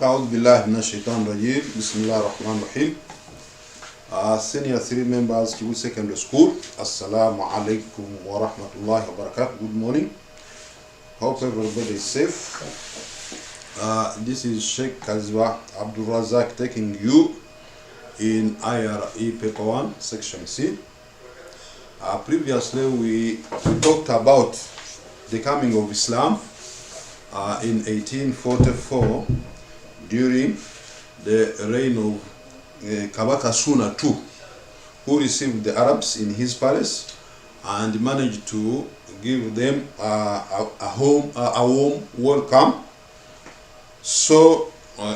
أعوذ بالله من الشيطان الرجيم بسم الله الرحمن الرحيم. Senior 3 members to secondary school, Assalamu alaikum wa rahmatullahi wa barakatuh. Good morning. Hope everybody is safe. This is Sheikh Kazwa Abdul Razak taking you in IRE paper 1 section C. Previously we talked about the coming of Islam in 1844 during the reign of Kabaka Suna II, who received the Arabs in his palace and managed to give them a warm welcome. So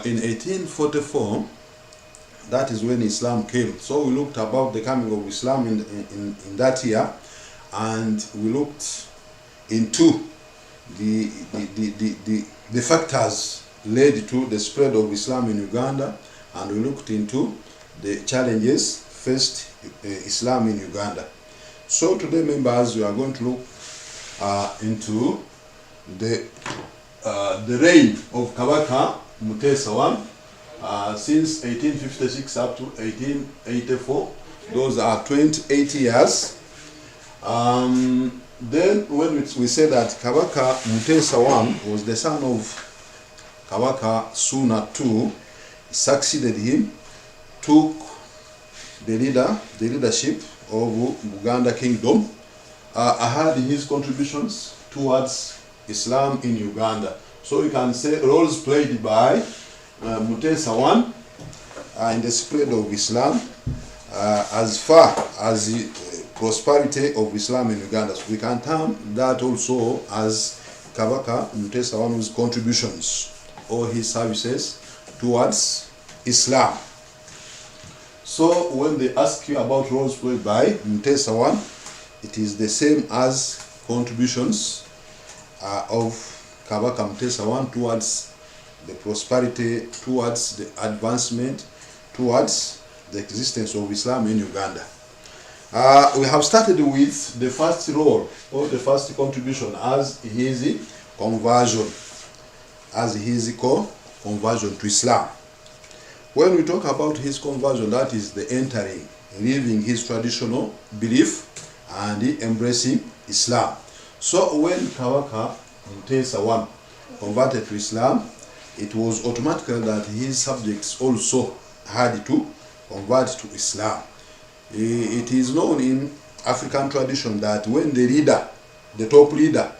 in 1844, that is when Islam came. So we looked about the coming of Islam in that year, and we looked into the factors led to the spread of Islam in Uganda, and we looked into the challenges faced Islam in Uganda. So today, members, we are going to look into the reign of Kabaka Mutesa I since 1856 up to 1884. Those are 28 years. Then when we say that Kabaka Mutesa I was the son of Kabaka Suna II, succeeded him, took the leadership of Buganda Kingdom, had his contributions towards Islam in Uganda. So you can say roles played by Mutesa I in the spread of Islam as far as the prosperity of Islam in Uganda. So we can term that also as Kabaka Mutesa I's contributions or his services towards Islam. So when they ask you about roles played by Mutesa I, it is the same as contributions of Kabaka Mutesa I towards the prosperity, towards the advancement, towards the existence of Islam in Uganda. We have started with the first role or the first contribution as his conversion, conversion to Islam. When we talk about his conversion, that is the entering, leaving his traditional belief and embracing Islam. So when Kabaka Mutesa I converted to Islam, it was automatically that his subjects also had to convert to Islam. It is known in African tradition that when the leader, the top leader,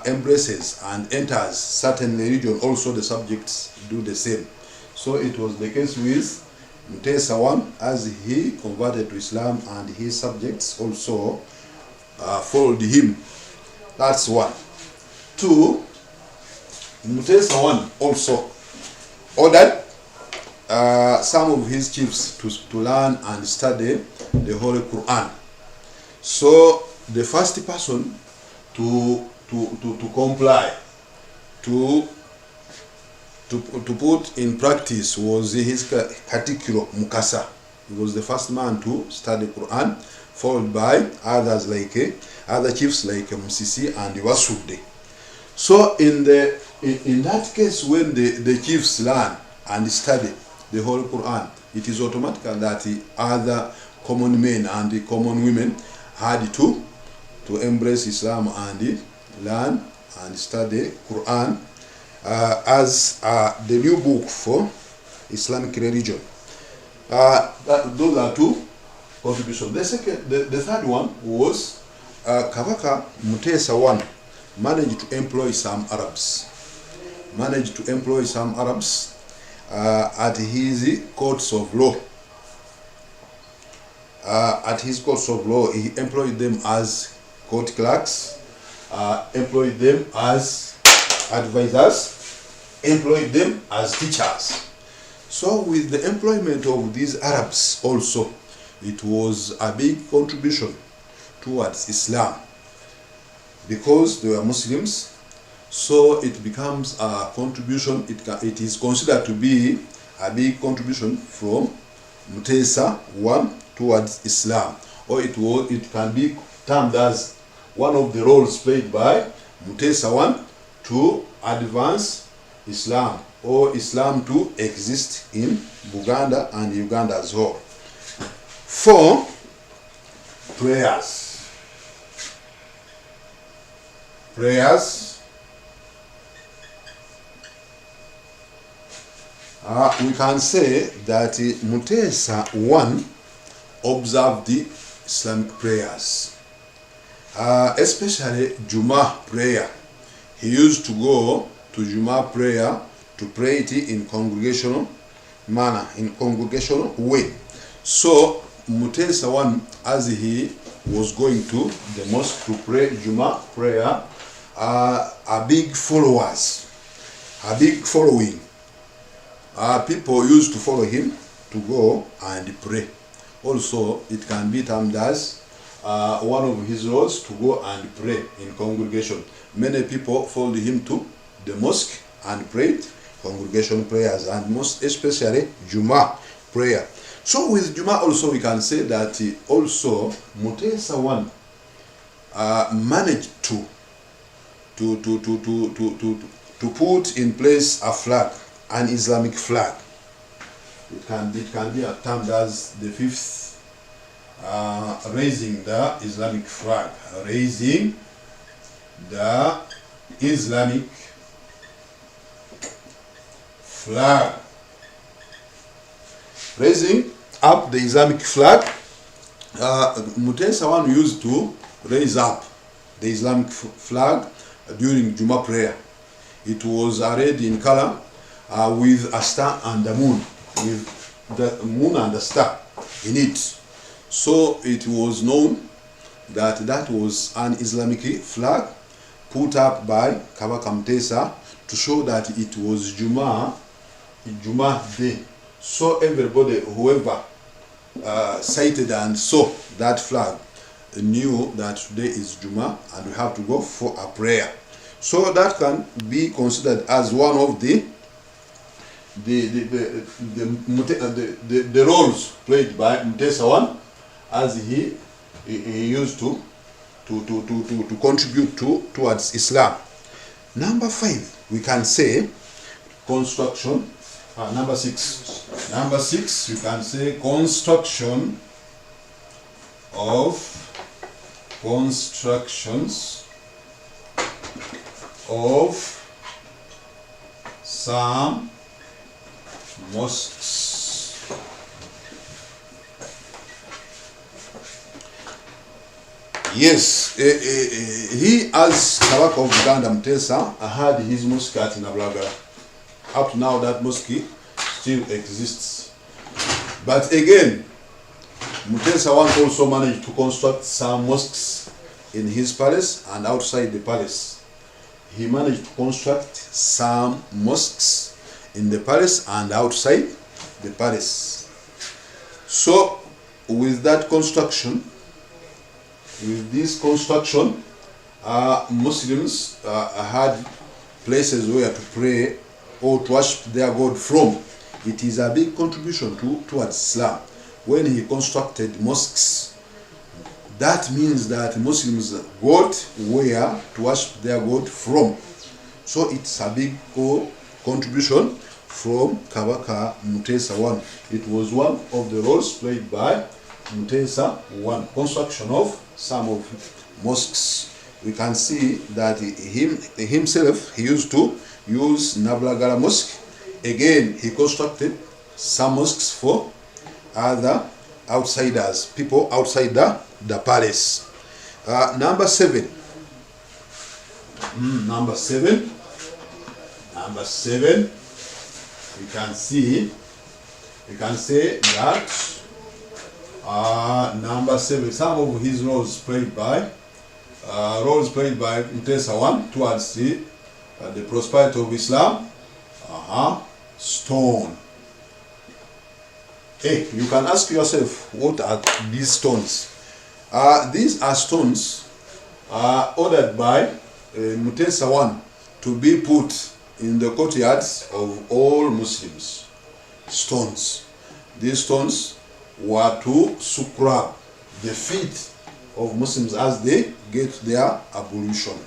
embraces and enters certain religion, also the subjects do the same. So it was the case with Mutesa I as he converted to Islam, and his subjects also followed him. That's one. Two, Mutesa I also ordered some of his chiefs to learn and study the Holy Quran. So the first person to comply, to put in practice was his Katikiro Mukasa. He was the first man to study Quran, followed by others like other chiefs like Musisi and Wasude. So in that case, when the chiefs learn and study the Holy Quran, it is automatic that the other common men and the common women had to embrace Islam and learn and study Quran as the new book for Islamic religion. Those are two contributions. The third one was Kabaka Mutesa I managed to employ some Arabs. At his courts of law. At his courts of law, he employed them as court clerks, employed them as advisors, employed them as teachers. So with the employment of these Arabs also, it was a big contribution towards Islam, because they were Muslims. So it becomes a contribution, it is considered to be a big contribution from Mutesa I towards Islam, or it can be termed as one of the roles played by Mutesa I to advance Islam, or Islam to exist in Buganda and Uganda as whole. 4. Prayers. Prayers. We can say that Mutesa I observed the Islamic prayers, especially Juma prayer. He used to go to Juma prayer to pray it in congregational manner, in congregational way. So Mutesa I, as he was going to the mosque to pray Juma prayer, a big followers, a big following. People used to follow him to go and pray. Also, it can be termed as one of his roles to go and pray in congregation. Many people followed him to the mosque and prayed congregation prayers, and most especially Juma prayer. So with Juma also we can say that also Mutesa I managed to put in place a flag, an Islamic flag. It can be termed as the 5th raising the Islamic flag, raising the Islamic flag, raising up the Islamic flag. Mutesa I used to raise up the Islamic flag during Juma prayer. It was arrayed in color with a star and the moon, with the moon and the star in it. So it was known that that was an Islamic flag put up by Kabaka Mutesa to show that it was Juma day. So everybody, whoever sighted and saw that flag, knew that today is Juma and we have to go for a prayer. So that can be considered as one of the roles played by Mutesa I, as he used to contribute towards Islam. Number 5, we can say construction. Number 6. Number 6, you can say constructions of some mosques. Yes, he, as Kabaka of Uganda Mutesa, had his mosque at Nablagala. Up to now, that mosque still exists. But again, Mutesa I also managed to construct some mosques in his palace and outside the palace. He managed to construct some mosques in the palace and outside the palace. So, with that construction, Muslims had places where to pray or to worship their God from. It is a big contribution towards Islam. When he constructed mosques, that means that Muslims got where to worship their God from. So it's a big contribution from Kabaka Mutesa I. It was one of the roles played by Mutesa I. Construction of some of mosques. We can see that himself, he used to use Nablagala Mosque. Again, he constructed some mosques for other outsiders, people outside the palace. Number 7. Number 7, we can say that number 7, some of his roles played by Mutesa I towards the prosperity of Islam. Stone. Hey, you can ask yourself, what are these stones? These are stones ordered by Mutesa I to be put in the courtyards of all Muslims. Stones. These stones were to scrub the feet of Muslims as they get their ablution.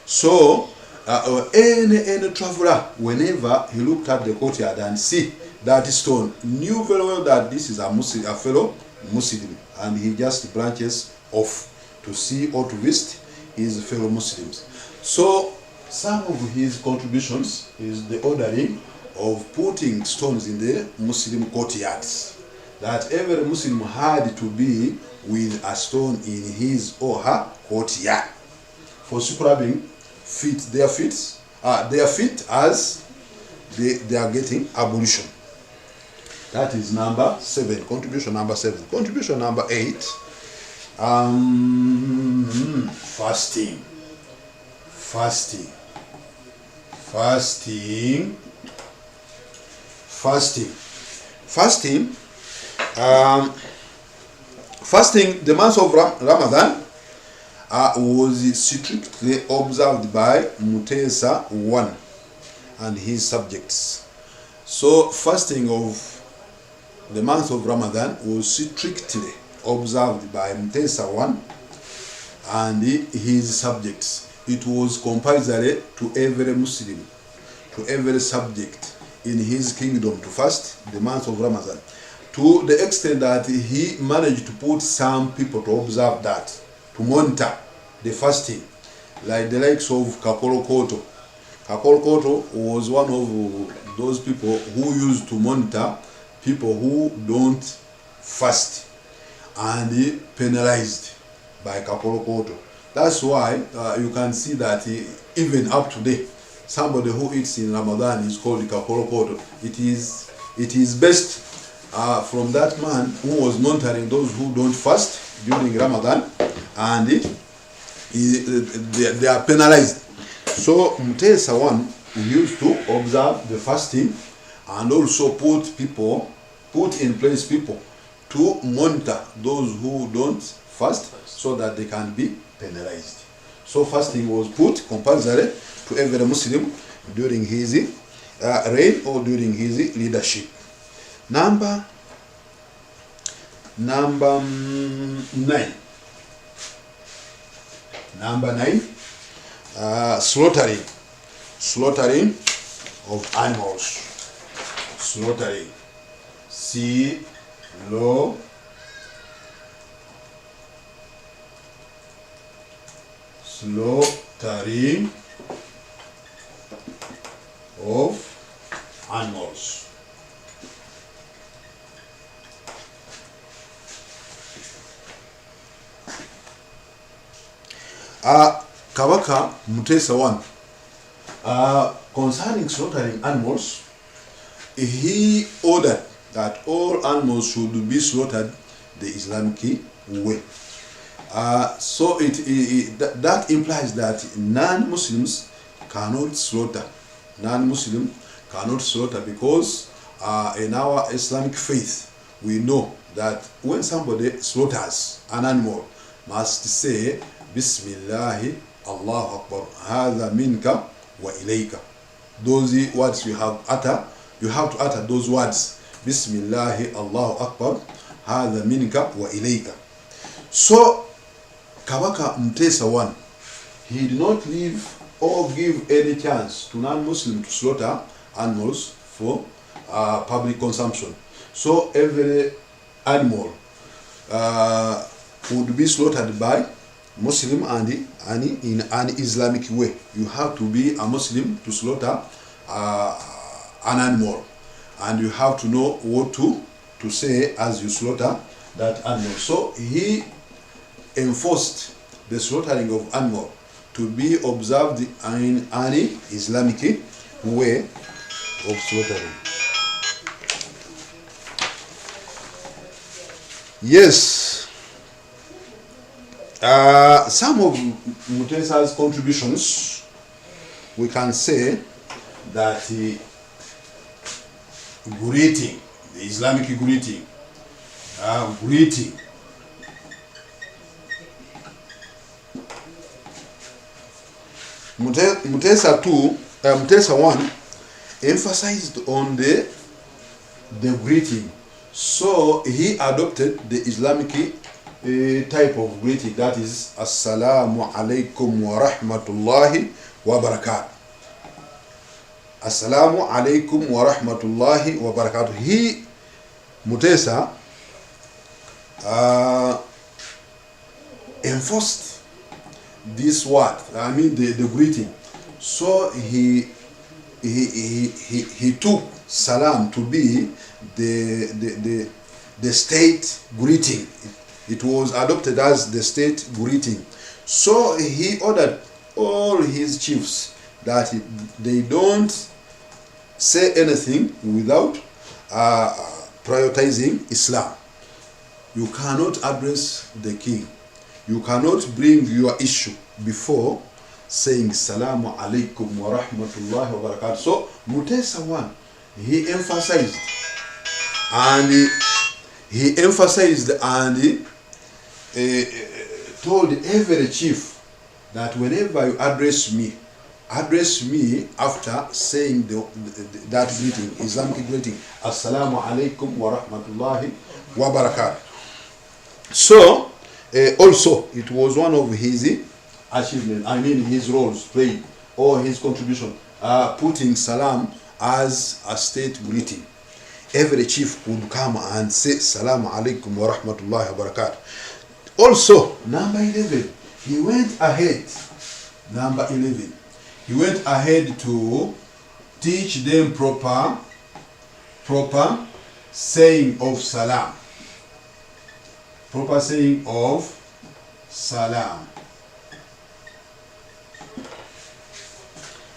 So or any traveler, whenever he looked at the courtyard and see that stone, knew very well that this is a Muslim, a fellow Muslim, and he just branches off to see or to visit his fellow Muslims. So some of his contributions is the ordering of putting stones in the Muslim courtyards, that every Muslim had to be with a stone in his or her courtyard for scrubbing their feet as they are getting ablution. That is number 7. Contribution number 7. Contribution number 8. Fasting. The month of Ramadan was strictly observed by Mutesa I and his subjects. So fasting of the month of Ramadan was strictly observed by Mutesa I and his subjects. It was compulsory to every Muslim, to every subject in his kingdom to fast the month of Ramadan, to the extent that he managed to put some people to observe that, to monitor the fasting, like the likes of Kakolo Koto. Kakolo Koto was one of those people who used to monitor people who don't fast, and he penalized by Kakolo Koto. That's why you can see that even up today, somebody who eats in Ramadan is called Kakolo Koto. It is best from that man who was monitoring those who don't fast during Ramadan, and they are penalized. So Mutesa I used to observe the fasting and also put in place people to monitor those who don't fast so that they can be penalized. So fasting was put compulsory to every Muslim during his reign or during his leadership. Number 9. Slaughtering of animals. Slaughtering of animals. Kabaka Mutesa I, concerning slaughtering animals, he ordered that all animals should be slaughtered the Islamic way. So that implies that non-Muslims cannot slaughter. Non-Muslim cannot slaughter because in our Islamic faith we know that when somebody slaughters an animal, must say Bismillahi Allahu Akbar, Hadha minka wa ilayka. Those words you have to utter those words, Bismillahi Allahu Akbar, Hadha minka wa ilayka. So Kabaka Mutesa I, he did not leave or give any chance to non-Muslim to slaughter animals for public consumption. So every animal would be slaughtered by Muslim and in an Islamic way. You have to be a Muslim to slaughter an animal, and you have to know what to say as you slaughter that animal. So he enforced the slaughtering of animal to be observed in an Islamic way of slaughtering. Yes. Some of Mutesa's contributions, we can say that greeting, the Islamic greeting, Mutesa I emphasized on the greeting, so he adopted the Islamic type of greeting, that is Assalamu alaikum wa rahmatullahi wa barakatuh. Assalamu alaikum wa rahmatullahi wa barakatuh. He, Mutesa, enforced this word, I mean the greeting. So he took salam to be the state greeting. It was adopted as the state greeting. So he ordered all his chiefs that they don't say anything without prioritizing Islam. You cannot address the king. You cannot bring your issue before saying Salamu alaikum wa rahmatullahi wa barakatuh. So Mutesa one, he emphasized and told every chief that whenever you address me after saying that greeting, Islamic greeting, Assalamu alaikum wa rahmatullahi wa barakatuh. So also it was one of his achievements, I mean his roles played or his contribution, putting salam as a state greeting. Every chief would come and say Salamu alaikum wa rahmatullahi wa barakatuh. Also, number 11, he went ahead. Number 11, he went ahead to teach them proper saying of salam. Proper saying of salam.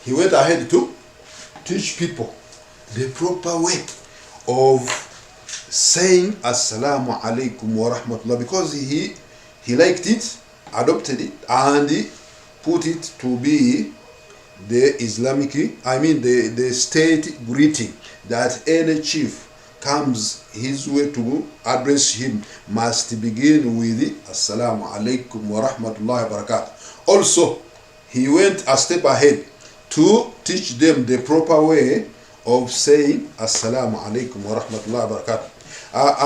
He went ahead to teach people the proper way of saying Assalamu alaikum wa rahmatullah, because he liked it, adopted it, and he put it to be the Islamic, I mean the state greeting, that any chief comes his way to address him must begin with Assalamu alaikum wa rahmatullahi wa barakatuh. Also, he went a step ahead to teach them the proper way of saying Assalamu alaikum wa rahmatullahi wa barakatuh.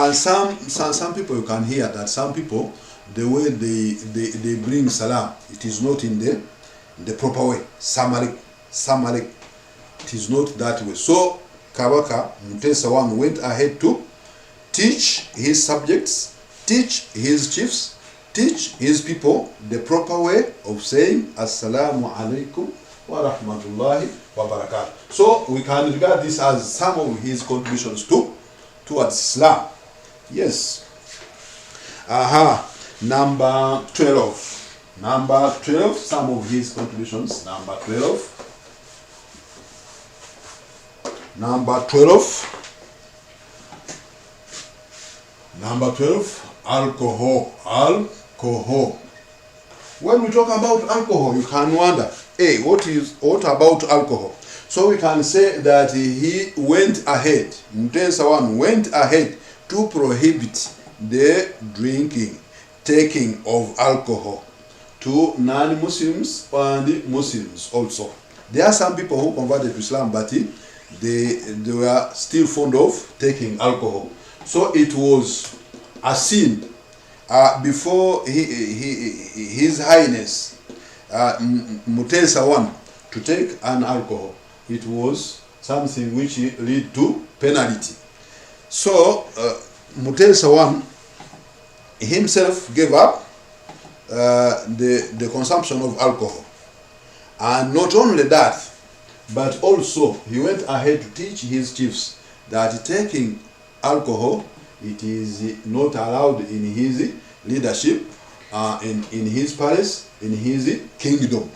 And some people, you can hear that some people, the way they bring salam, it is not in the proper way. Salam alaikum. It is not that way. So Kabaka Mutesa one went ahead to teach his subjects, teach his chiefs, teach his people the proper way of saying Assalamu alaikum wa rahmatullahi wa barakatuh. So we can regard this as some of his contributions towards Islam. Yes. Number 12. Number 12, some of his contributions. Number 12. Number 12. Number 12, alcohol. Alcohol. When we talk about alcohol, you can wonder, hey, what about alcohol? So we can say that he went ahead, Mutesa one went ahead to prohibit the drinking, taking of alcohol to non-Muslims and Muslims also. There are some people who converted to Islam, but they were still fond of taking alcohol. So it was a sin before His Highness Mutesa one to take an alcohol. It was something which lead to penalty. So Mutesa one himself gave up the consumption of alcohol, and not only that, but also he went ahead to teach his chiefs that taking alcohol, it is not allowed in his leadership, in his palace, in his kingdom.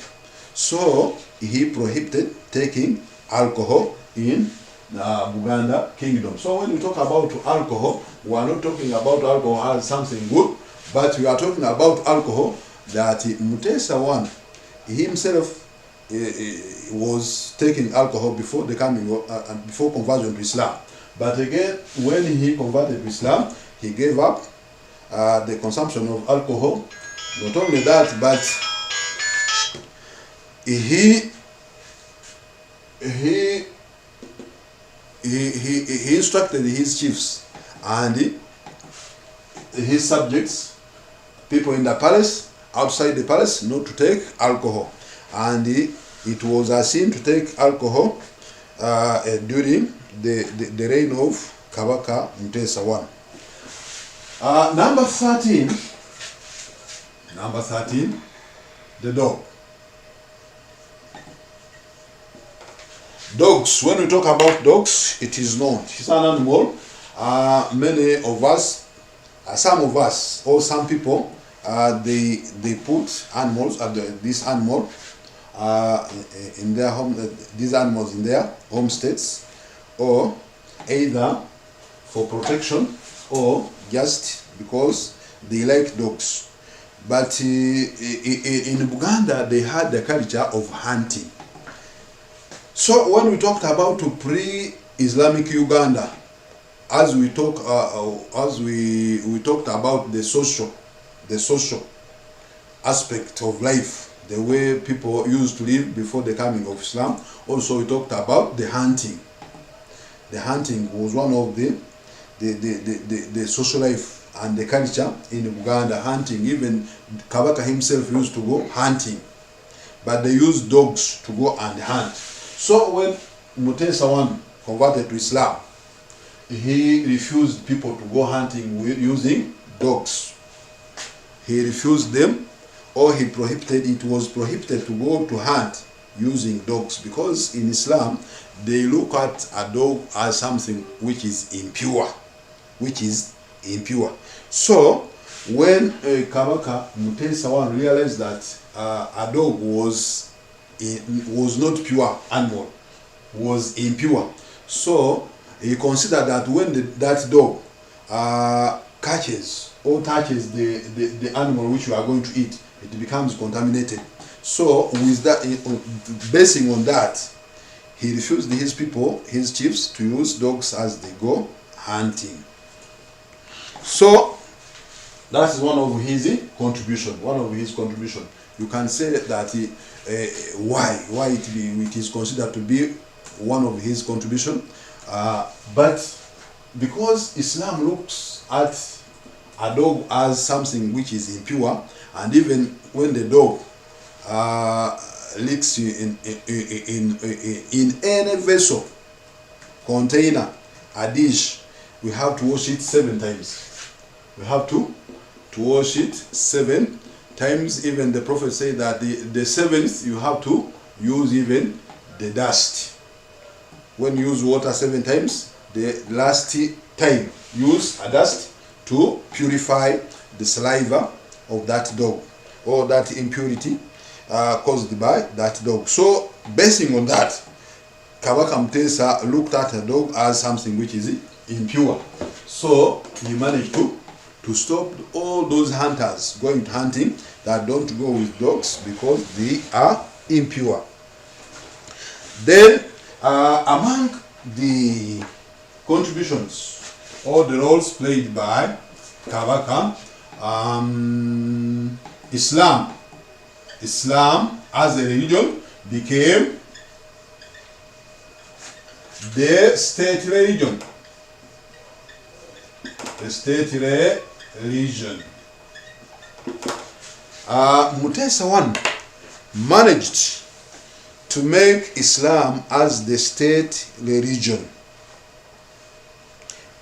So he prohibited taking alcohol in the Buganda kingdom. So when we talk about alcohol, we are not talking about alcohol as something good, but we are talking about alcohol that Mutesa one himself was taking alcohol before the coming before conversion to Islam. But again, when he converted to Islam, he gave up the consumption of alcohol. Not only that, but he instructed his chiefs and his subjects, people in the palace, outside the palace, not to take alcohol. And it was a sin to take alcohol during the reign of Kabaka Mutesa I. Number 13, the dog. Dogs, when we talk about dogs, it is known. It's an animal. Many of us, some of us, or some people, they put animals, this animal, in their home, these animals in their homesteads, or either for protection or just because they like dogs. But in Buganda, they had the culture of hunting. So when we talked about pre-Islamic Uganda, as we talked about the social aspect of life, the way people used to live before the coming of Islam. Also, we talked about the hunting. The hunting was one of the social life and the culture in Uganda. Hunting, even Kabaka himself used to go hunting, but they used dogs to go and hunt. So when Mutesa I converted to Islam, he refused people to go hunting using dogs. He refused them, or he prohibited, it was prohibited to go to hunt using dogs, because in Islam they look at a dog as something which is impure. So when Kabaka Mutesa I realized that a dog was not pure animal, was impure, so he considered that when that dog touches the animal which you are going to eat, it becomes contaminated. So with that, basing on that, he refused his people, his chiefs, to use dogs as they go hunting. So that is one of his contribution. You can say that why it is considered to be one of his contribution, but because Islam looks at a dog as something which is impure, and even when the dog leaks in any vessel, container, a dish, we have to wash it 7 times. We have to wash it 7 times. Even the Prophet said that the 7th you have to use even the dust. When you use water 7 times, the last time use a dust to purify the saliva of that dog, or that impurity caused by that dog. So basing on that, Kabaka Mutesa looked at a dog as something which is impure. So he managed to stop all those hunters going to hunting that don't go with dogs because they are impure. Then among the contributions or the roles played by Kabaka, Islam as a religion became the state religion. Mutesa I managed to make Islam as the state religion.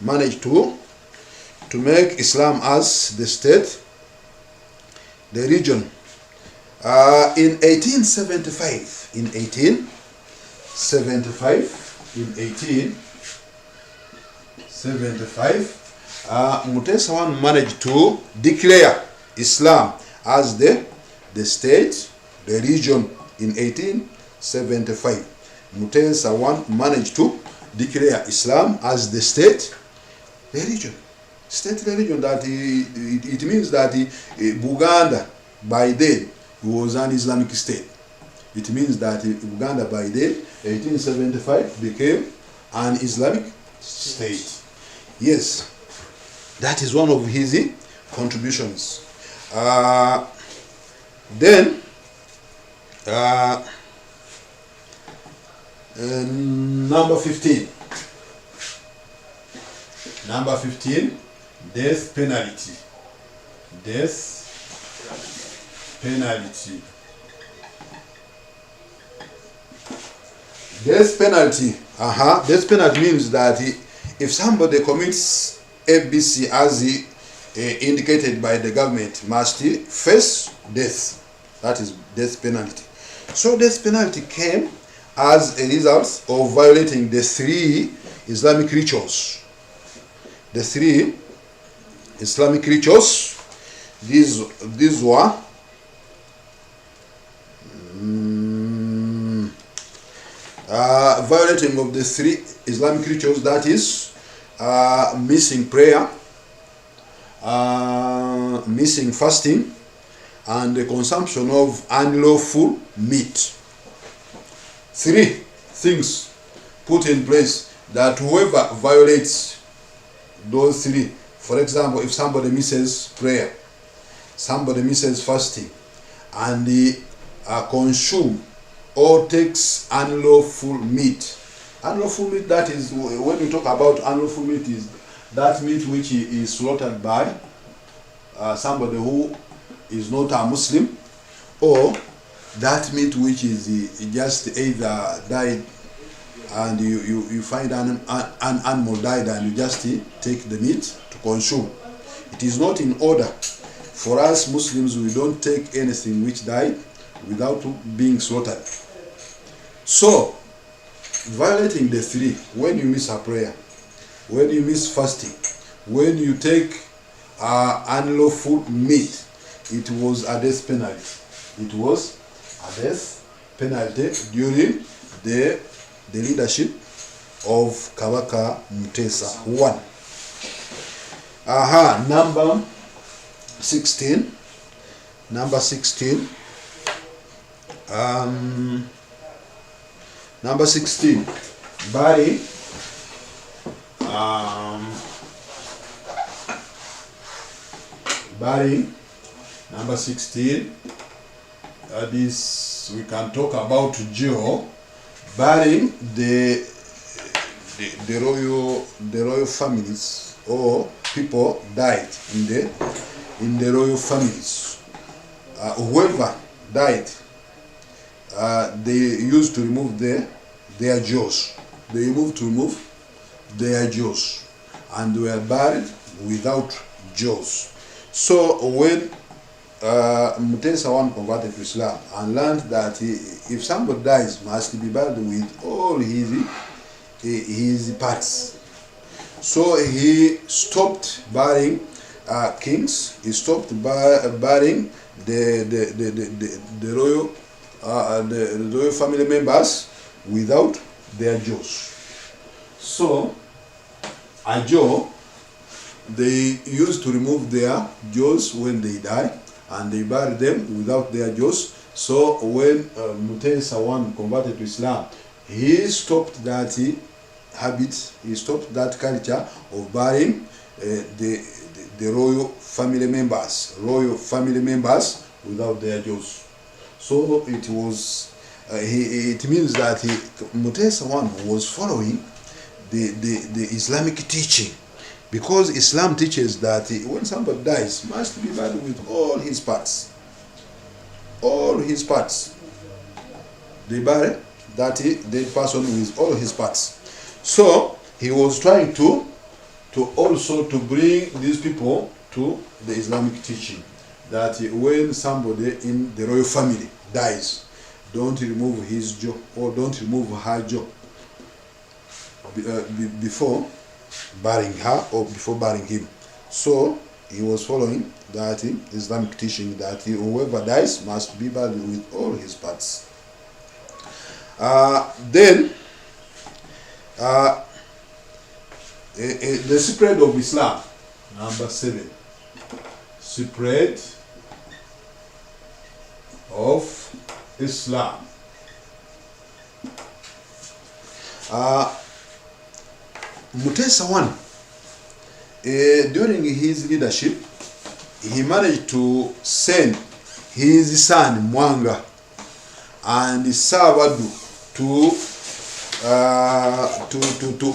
Managed to make Islam as the state religion. In 1875, Mutesa I managed to declare Islam as the state religion. In 1875, Mutesa I managed to declare Islam as the state religion. That it means that Buganda by then was an Islamic state. It means that Uganda by then, 1875, became an Islamic state. Yes, that is one of his contributions. Then, number 15. Death penalty. Death penalty Death penalty means that if somebody commits ABC as indicated by the government, must face death. That is death penalty. So death penalty came as a result of violating the 3 Islamic rituals. The 3 Islamic rituals, these were violating of the 3 Islamic rituals, that is missing prayer, missing fasting, and the consumption of unlawful meat. 3 things put in place that whoever violates those 3, for example, if somebody misses prayer, somebody misses fasting, and they consume or takes unlawful meat. Unlawful meat, that is, when we talk about unlawful meat, is that meat which is slaughtered by somebody who is not a Muslim, or that meat which is just either died and you find an animal died and you just take the meat to consume. It is not in order. For us Muslims, we don't take anything which died without being slaughtered. So, violating the 3, when you miss a prayer, when you miss fasting, when you take unlawful meat, it was a death penalty. It was a death penalty during the leadership of Kabaka Mutesa I. Number 16. Number 16. Number 16. Barring number 16. This we can talk about Joe. Barring the royal families, or people died in the royal families. Whoever died, they used to remove their jaws. They used to remove their jaws, and they were buried without jaws. So when Mutesa I converted to Islam and learned that if somebody dies, must be buried with all his parts. So he stopped burying kings. He stopped burying the royal family members without their jaws. So a jaw, they used to remove their jaws when they die, and they buried them without their jaws. So when Mutesa I converted to Islam, he stopped that habit, he stopped that culture of burying the royal family members without their jaws. So it was, it means that Mutesa I was following the Islamic teaching, because Islam teaches that when somebody dies, must be buried with all his parts. All his parts. They bury that dead person with all his parts. So he was trying to also to bring these people to the Islamic teaching, that when somebody in the royal family dies, don't remove his jaw or don't remove her jaw before burying her or before burying him. So he was following that Islamic teaching that whoever dies must be buried with all his parts. Then the spread of Islam, number 7. Spread of Islam. Mutesa I, during his leadership, he managed to send his son Mwanga and Savadu to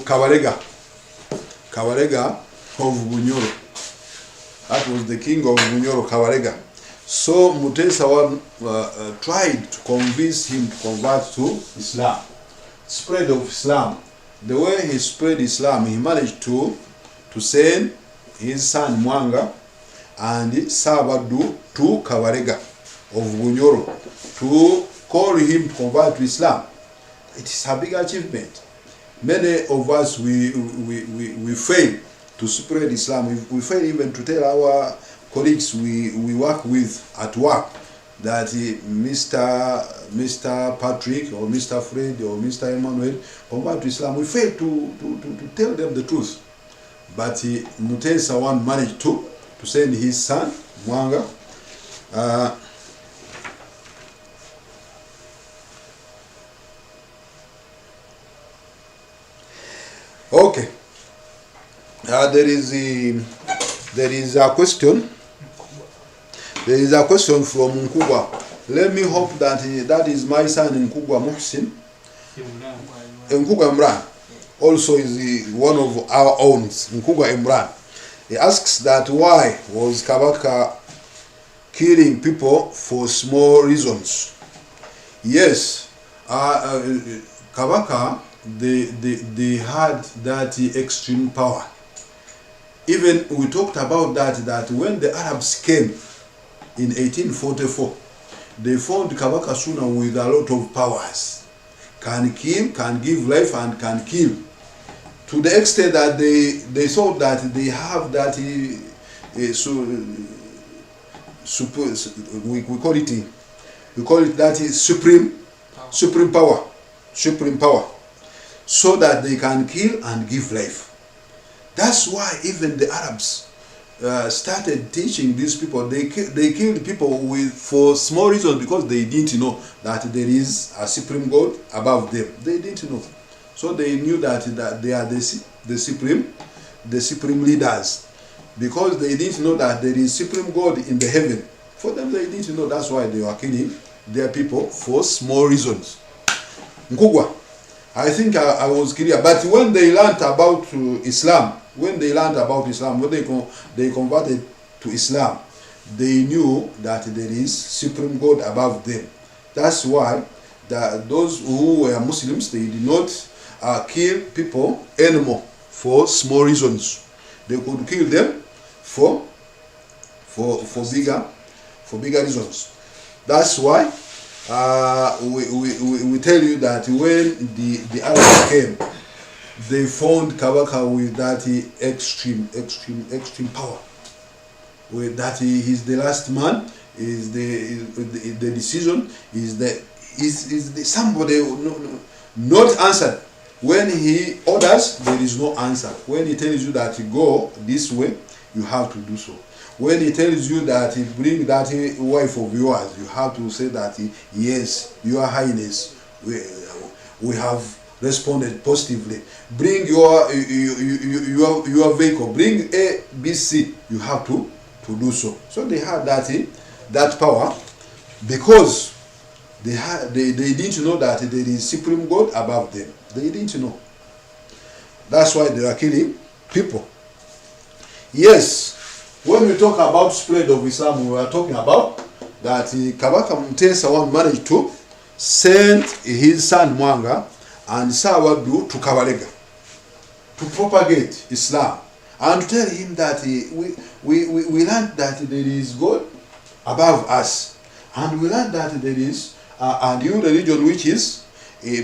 Kabarega of Bunyoro. That was the king of Bunyoro, Kabarega. So Mutesa I tried to convince him to convert to Islam. Spread of Islam. the way he spread Islam, he managed to send his son Mwanga and Sabadu to Kabarega of Bunyoro to call him to convert to Islam. It is a big achievement. Many of us, we fail to spread Islam. We fail even to tell our colleagues we work with at work that Mr. Patrick or Mr. Fred or Mr. Emmanuel convert to Islam. We fail to tell them the truth. But Mutesa I managed to send his son, Mwanga. Okay. There is a question. There is a question from Nkugwa. Let me hope that that is my son Nkugwa Muhsin. Nkugwa Imran also is one of our own, Nkugwa Imran. He asks that why was Kabaka killing people for small reasons? Yes, Kabaka, they had that extreme power. Even we talked about that when the Arabs came in 1844, they found Kabaka Suna with a lot of powers. Can kill, can give life, and can kill. To the extent that they thought that they have that we call it that is supreme power, so that they can kill and give life. That's why even the Arabs started teaching these people. They killed people for small reasons, because they didn't know that there is a supreme God above them. They didn't know. So they knew that they are the supreme leaders, because they didn't know that there is supreme God in the heaven. For them, they didn't know. That's why they were killing their people for small reasons. Nkugwa, I think I was clear. But when they learned about Islam, when they converted to Islam, they knew that there is supreme God above them. That's why those who were Muslims, they did not kill people anymore for small reasons. They could kill them for bigger reasons. That's why we tell you that when the Arabs came, they found Kabaka with that extreme power. With that he's the last man, is the decision is somebody not answered. When he orders, there is no answer. When he tells you that you go this way, you have to do so. When he tells you that he bring that wife of yours, you have to say that yes, Your Highness, we have responded positively. Bring your vehicle, bring A, B, C. You have to do so. So they had that power, because they didn't know that there is supreme God above them. They didn't know. That's why they are killing people. Yes, when we talk about spread of Islam, we are talking about that Kabaka Mutesa I managed to send his son Mwanga and Sawadu to Kabalega to propagate Islam and to tell him that we learned that there is God above us, and we learned that there is a new religion which is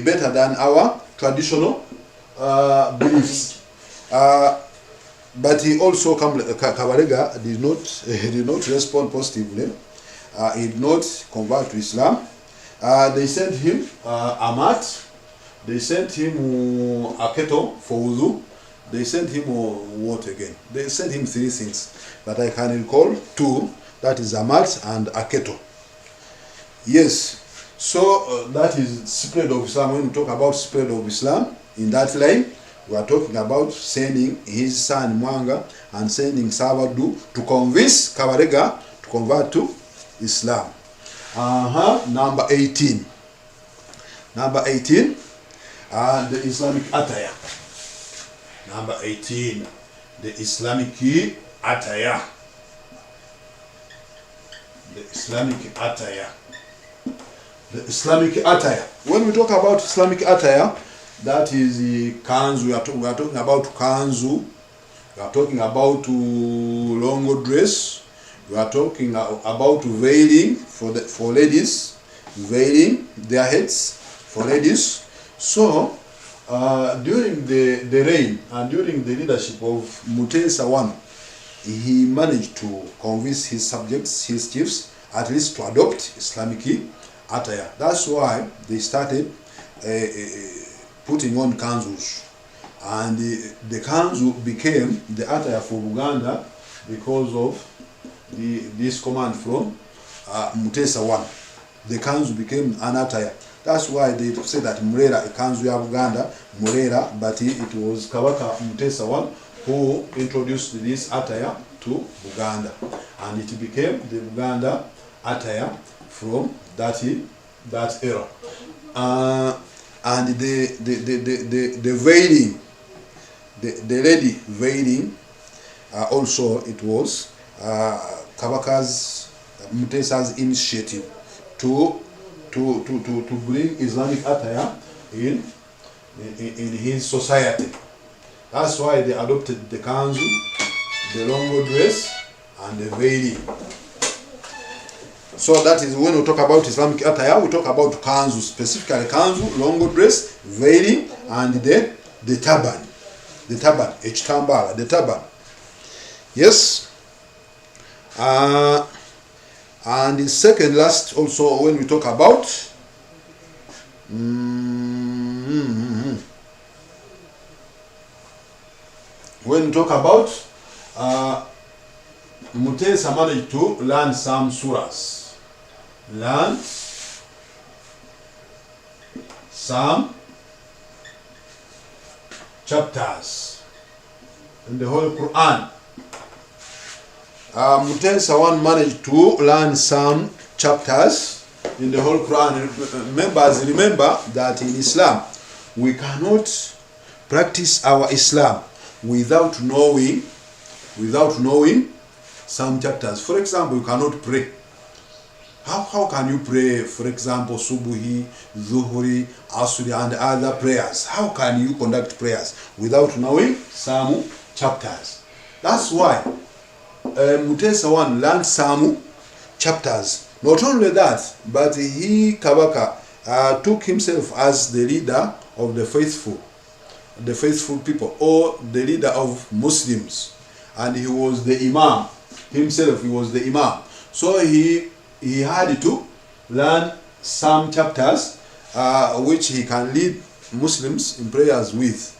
better than our traditional beliefs. But he also, Kabalega did not respond positively. He did not convert to Islam. They sent him Amat. They sent him Aketo for wudu. They sent him what again? They sent him 3 things, but I can recall 2. That is Amat and Aketo. Yes. So that is spread of Islam. When we talk about spread of Islam in that line, we are talking about sending his son Mwanga and sending Sabadu to convince Kabarega to convert to Islam. Number 18. Number 18, the Islamic attire. Number 18, the Islamic attire. The Islamic attire. The Islamic attire. When we talk about Islamic attire, That is the kanzu. We are talking about kanzu. We are talking about long dress. We are talking about veiling for ladies, veiling their heads for ladies. So during the reign and during the leadership of Mutesa I, he managed to convince his subjects, his chiefs, at least to adopt Islamic attire. That's why they started putting on kanzus, and the kanzu became the attire for Uganda because of this command from Mutesa I. The kanzu became an attire. That's why they say that Murera, kanzu ya Uganda, Murera, but it was Kabaka Mutesa I who introduced this attire to Uganda, and it became the Uganda attire from that era. And the veiling, the lady veiling, also it was Kabaka's Mutesa's initiative to bring Islamic attire in his society. That's why they adopted the kanzu, the long dress, and the veiling. So that is when we talk about Islamic attire, we talk about kanzu, specifically kanzu, long dress, veiling, and the turban. The turban, echitambala, the turban. Yes. And the second last also when we talk about Mutesa managed to learn some surahs, learn some chapters in the whole Quran. Mutesa I managed to learn some chapters in the whole Quran. Remember that in Islam we cannot practice our Islam without knowing some chapters. For example, you cannot pray. How can you pray, for example, Subuhi, Zuhuri, Asuri, and other prayers? How can you conduct prayers without knowing some chapters? That's why Mutesa I learned some chapters. Not only that, but he, Kabaka, took himself as the leader of the faithful people, or the leader of Muslims, and he was the Imam himself. He was the Imam. So he had to learn some chapters which he can lead Muslims in prayers with.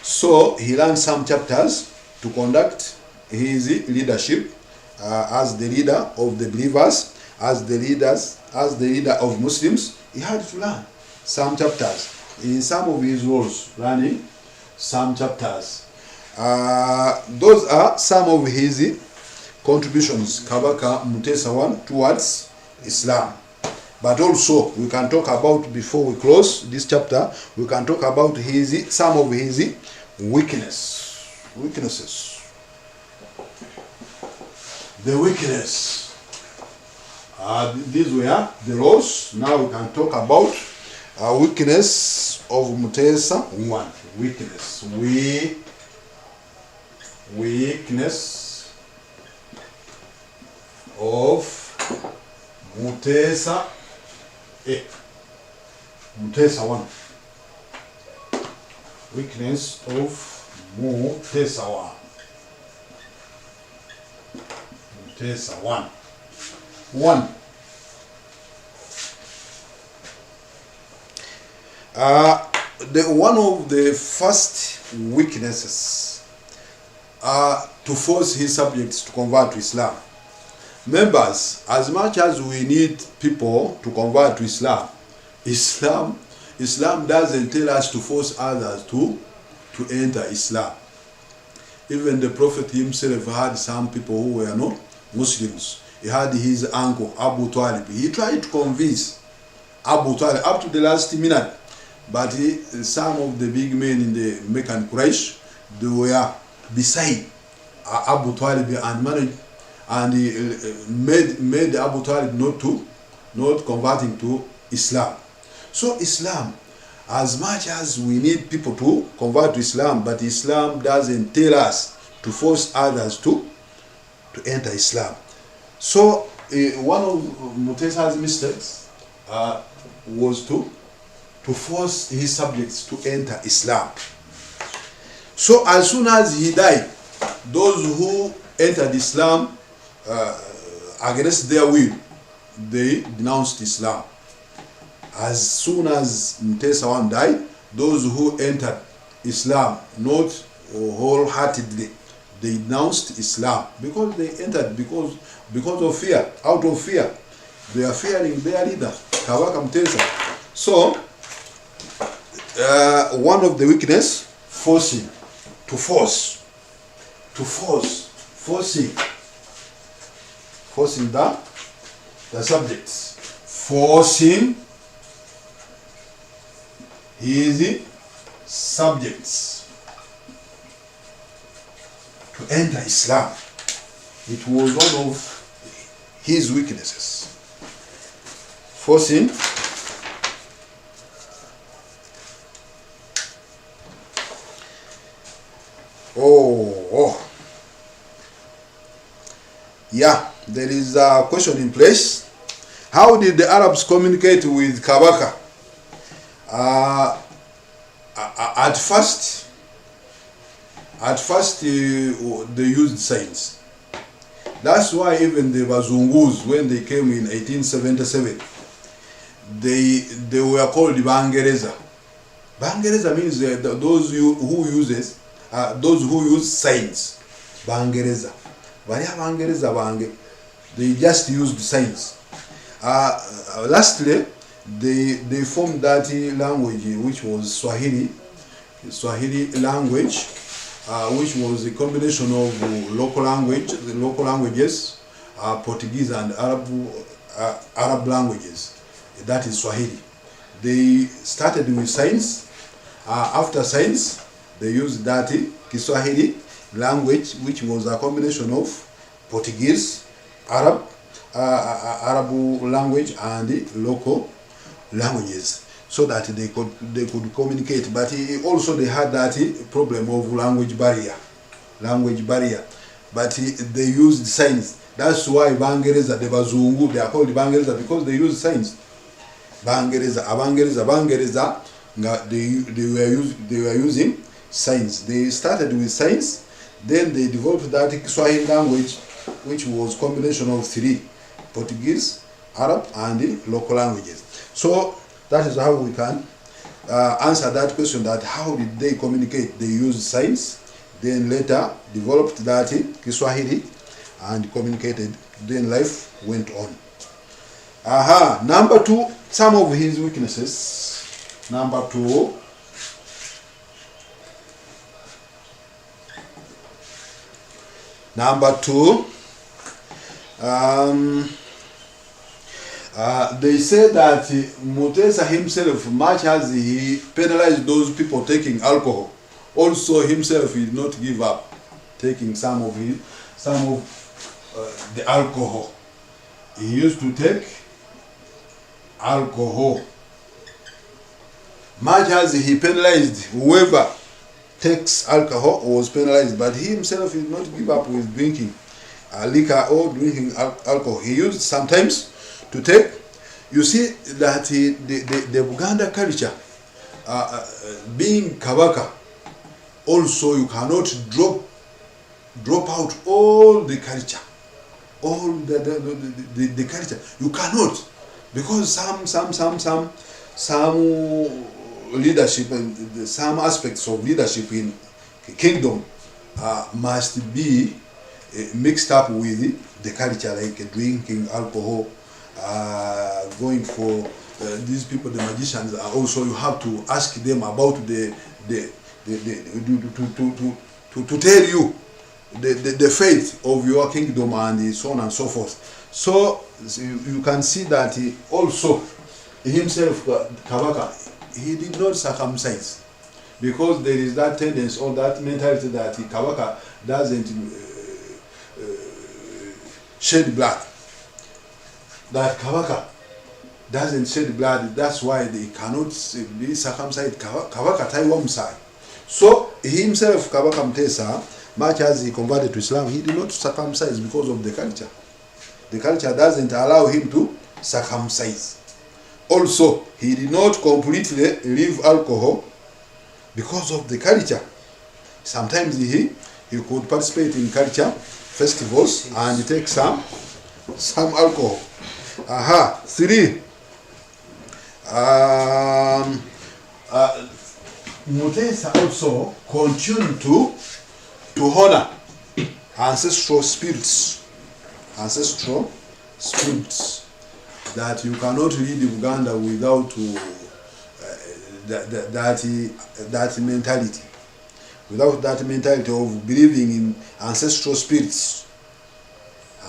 So he learned some chapters to conduct his leadership as the leader of the believers, as the leader of Muslims. He had to learn some chapters in some of his roles, learning some chapters. Those are some of his contributions, Kabaka Mutesa I, towards Islam. But also we can talk about, before we close this chapter, we can talk about some of his weaknesses. The weakness. These were the laws. Now we can talk about weakness of Mutesa I. Weakness of Mutesa I. Weakness of Mutesa I. One. One of the first weaknesses to force his subjects to convert to Islam. Members, as much as we need people to convert to Islam, Islam doesn't tell us to force others to enter Islam. Even the Prophet himself had some people who were not Muslims. He had his uncle Abu Talib. He tried to convince Abu Talib up to the last minute, but some of the big men in the Meccan Quraysh, they were beside Abu Talib and managed, and he made Abu Talib not converting to Islam. So Islam as much as we need people to convert to Islam, but Islam doesn't tell us to force others to enter Islam. So one of Mutesa's mistakes was to force his subjects to enter Islam. So as soon as he died, those who entered Islam against their will, they denounced Islam. As soon as Mutesa I died, those who entered Islam not wholeheartedly, they denounced Islam because they entered because of fear, out of fear. They are fearing their leader, Kabaka Mutesa. So one of the weakness, forcing the subjects, forcing his subjects to enter Islam. It was one of his weaknesses. Forcing yeah, there is a question in place. How did the Arabs communicate with Kabaka? At first they used signs. That's why even the Bazungus, when they came in 1877, they were called Bangereza. Bangereza means those who use signs. Bangereza. They just used signs. Lastly, they formed that language which was Swahili language, which was a combination of local languages, Portuguese and Arab languages. That is Swahili. They started with signs. After signs, they used that Kiswahili language, which was a combination of Portuguese, Arab language, and local languages, so that they could communicate. But also they had that problem of language barrier. But they used signs. That's why Bangereza, the Bazungu, they are called Bangereza because they use signs. Bangereza, they were using signs. They started with signs, then they developed that Swahili language, which was combination of three: Portuguese, Arab, and local languages. So that is how we can answer that question, that how did they communicate? They used signs, then later developed that Kiswahili and communicated, then life went on. Number two, some of his weaknesses. Number two, they say that Mutesa himself, much as he penalized those people taking alcohol, also himself he did not give up taking some of the alcohol. He used to take alcohol. Much as he penalized whoever takes alcohol was penalized, but he himself did not give up with drinking liquor or drinking alcohol. He used sometimes to take. You see that the Buganda culture, being Kabaka, also you cannot drop out all the culture, all the culture. You cannot, because some leadership and some aspects of leadership in kingdom must be mixed up with the culture, like drinking alcohol, going for these people, the magicians. Also, you have to ask them about to tell you the faith of your kingdom and so on and so forth. So you can see that he also himself, Kabaka, he did not circumcise, because there is that tendency or that mentality that Kabaka doesn't shed blood. That Kabaka doesn't shed blood. That's why they cannot be circumcised. Kabaka Taiwa Musai. So he himself, Kabaka Mutesa, much as he converted to Islam, he did not circumcise because of the culture. The culture doesn't allow him to circumcise. Also, he did not completely leave alcohol because of the culture. Sometimes he could participate in culture festivals and take some alcohol. Aha, 3. Mutesa also continued to honor ancestral spirits. Ancestral spirits that you cannot lead Uganda without that mentality. Without that mentality of believing in ancestral spirits.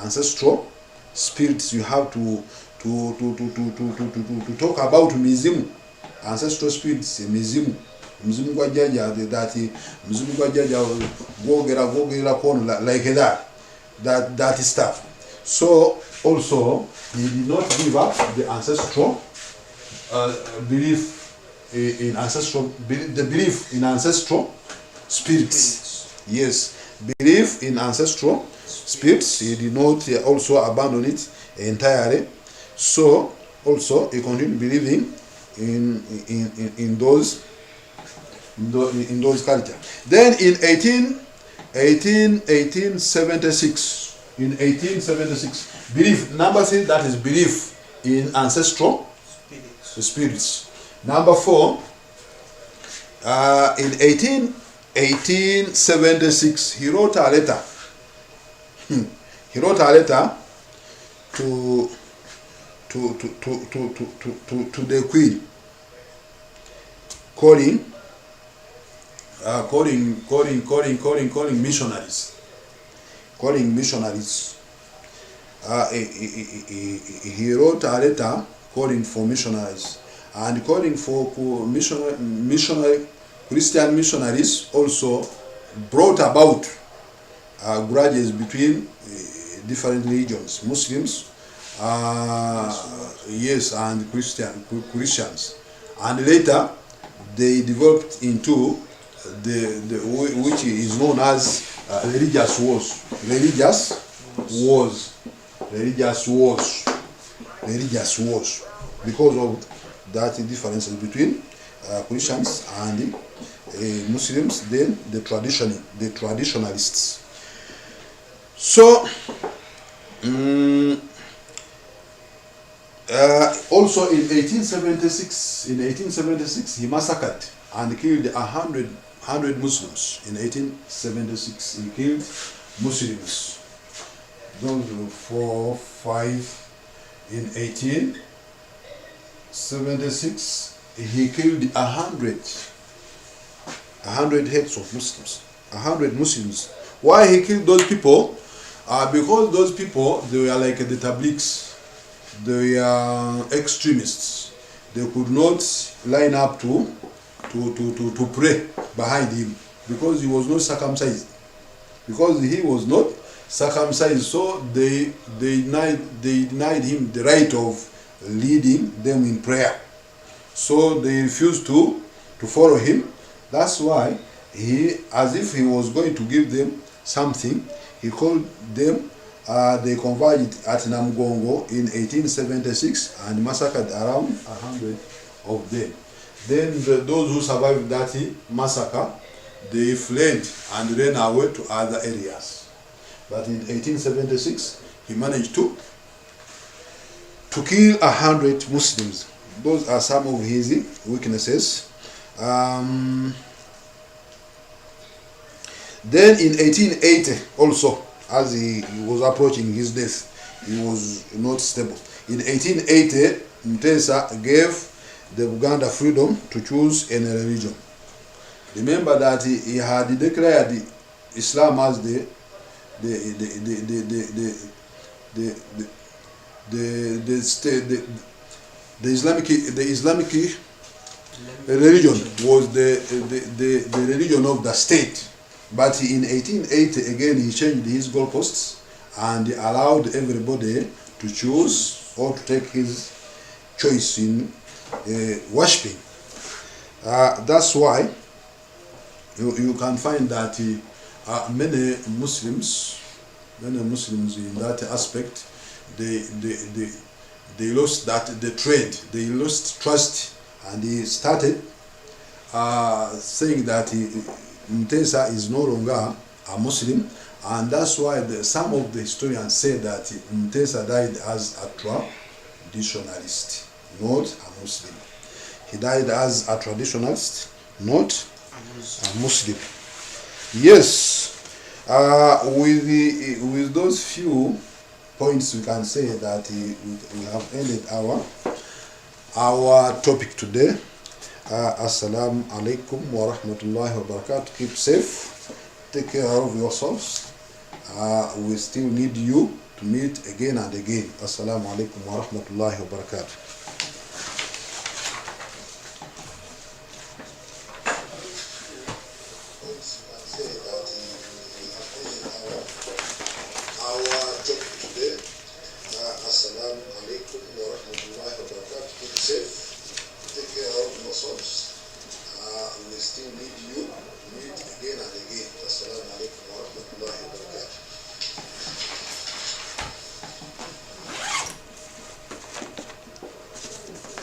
Ancestral spirits, you have to talk about mizimu. Ancestral spirits, mizimu. Mzimu kwa jaja, mzimu kwa jaja, gogera kono, like that stuff. So also he did not give up the ancestral belief in ancestral, the belief in ancestral spirits. Yes, belief in ancestral spirits. He did not also abandon it entirely. So also he continued believing in those culture. Then in 1876, belief, number 3, that is belief in ancestral spirits. Number 4, in 1876, he wrote a letter. He wrote a letter to the Queen, calling missionaries. He wrote a letter calling for missionaries and calling for missionary Christian missionaries. Also brought about grudges between different religions, Muslims, yes, and Christians, and later they developed into which is known as religious wars, because of that differences between Christians and Muslims, then the traditionalists. So also in 1876 he massacred and killed 100 Muslims. In 1876 he killed Muslims. Those 4, 5. In 1876 he killed 100 heads of Muslims. 100 Muslims. Why he killed those people? Because those people, they were like the tablighs. They are extremists. They could not line up to pray behind him because he was not circumcised. Because he was not circumcised, so they denied him the right of leading them in prayer. So they refused to follow him. That's why he, as if he was going to give them something, he called them. They converged at Namugongo in 1876 and massacred around 100 of them. Then those who survived that massacre, they fled and ran away to other areas. But in 1876, he managed to kill 100 Muslims. Those are some of his weaknesses. Then in 1880, also, as he was approaching his death, he was not stable. In 1880, Mutesa gave the Uganda freedom to choose any religion. Remember that he had declared Islam as the Islamic religion was the religion of the state. But in 1880 again he changed his goalposts and allowed everybody to choose or to take his choice in worshipping. That's why you can find that many Muslims in that aspect, they lost the trade, they lost trust, and they started saying that Mutesa is no longer a Muslim, and that's why some of the historians say that Mutesa died as a traditionalist, not a Muslim. He died as a traditionalist, not a Muslim. Yes, with those few points, we can say that we have ended our topic today. Assalamu alaikum wa rahmatullahi wa barakatuh. Keep safe, take care of yourselves. We still need you to meet again and again. Assalamu alaikum wa rahmatullahi wa barakatuh.